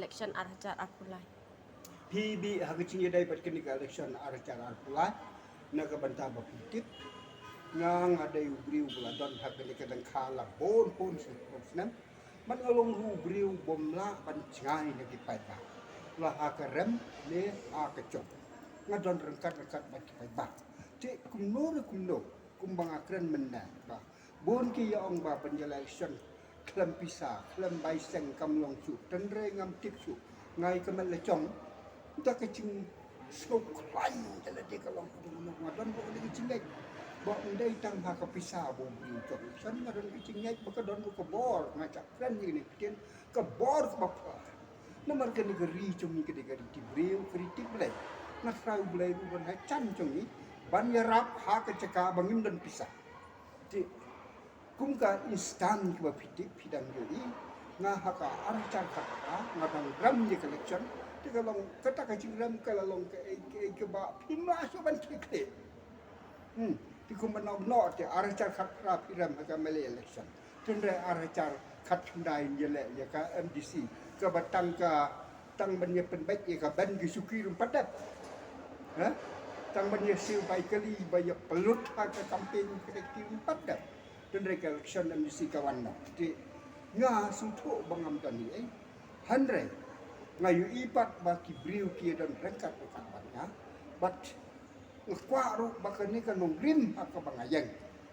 election arhajar arpulai. PB hagaching day pat kini election arhajar arpulai naga banta bapitik ngang ada ubriu bula don hakani kadang khala pon senam man along ubriu bomla ban ngai nagi pai ba la hakarem ne akachok ngadon rengkat bat pai ba ti kumno kumbang akren menna ba bon ki ya ong ba election klam pisa klam bai seng kam long su tenre ngam tik su ngai kemal le chong ta ka ching so klan jala de ka long tu ngadon bo de ching dai bo ndai tang ha ka pisa bo bi chok san ngadon ki ching ngai ba ka don ko bor ngacak klan ni tien ka bor ka ba nomor ke negeri chung ni ke negeri ti breu kritik blai na frau blai bu ban ha chan chung ni ban ya rap ha ka caka bangin dan pisa ti kum ka instan ki ba pitik pidang jodi nga ha ka archar ka ngadang ram ni collection ti ka long kata ka ching ram ka long ke ba pima so ban ke ti kum ban no ti archar ka piram ka mele election tendre archar khat dai yele ya ka MDC ka batang ka tang banya penbaik ya ka ban ki suki rumpat dah ha tang banya siu bai kali bai pelut ha ka campaign kreatif rumpat dah tendre ka election MDC kawan dah ti nga sutho bangam tani handre ngayu ipat baki briu ki dan rengkat ka bannya bat ngkwa ru bakani ka nong rim ka bangayang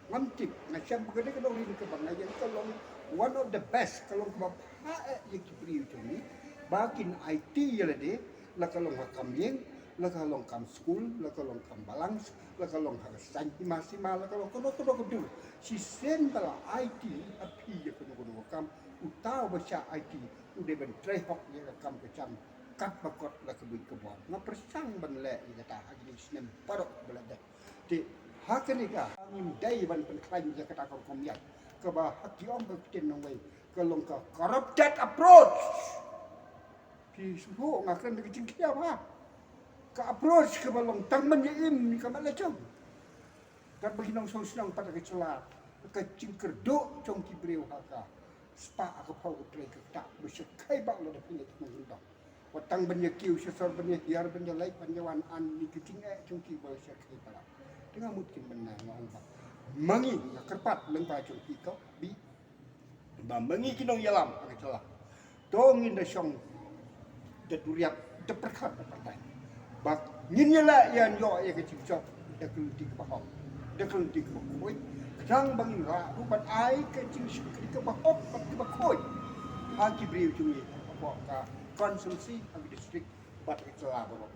ngamtip ngasiam bakani ka nong rim ka bangayang kalong one of the best kalong ka ha ye ki briu tuni bakin IT yelade la kalong ka kamyeng la kalong kam school la kalong kam balance la kalong ka san masima la kalong ko du si sen bala IT api ye ko kam utau baca IT ude ben trai hok ye kam ke cam kat bakot la ke bui ke bon nga persang ban le ye kata hagi snem parok belada ti hakani ka ngin dai ban pen klan ye kata ko komyat ke ba haki om ke tin nong wei kalong ka corrupted approach pi suho ngakan de jing kia ba ka approach ke balong tang men ye im ni ka mala chong kat bagi nong so senang pada ke celat ke jing kerdo chong ki breu haka spa ka pau tre ke tak bersekai ba lo de pinit mengundang watang benya kiu sesor benya hiar benya lai benya wan an ni ke jing chong ki bersekai pala dengan mungkin benar ngong ba mangi ya kerpat leng pa chong ki ko bi ba mangi kinong yalam ka celat dong in de song de duriat de perkat patai bak ngin yala yan yo ye ke chim chok de kulti ka ba de kulti ka koi kadang bangin ra rupan ai ke chim shukri ka ba hop ka ba koi ha ki briu chung ye ba ka konsumsi abi district bat ke cela ba ba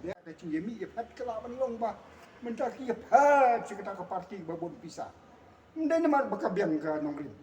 ya ke chim ye mi ye phat kala ban long ba men ta ki ye phat chi ka parti ba bon pisa ndai na mar ba ka biang ka nong rim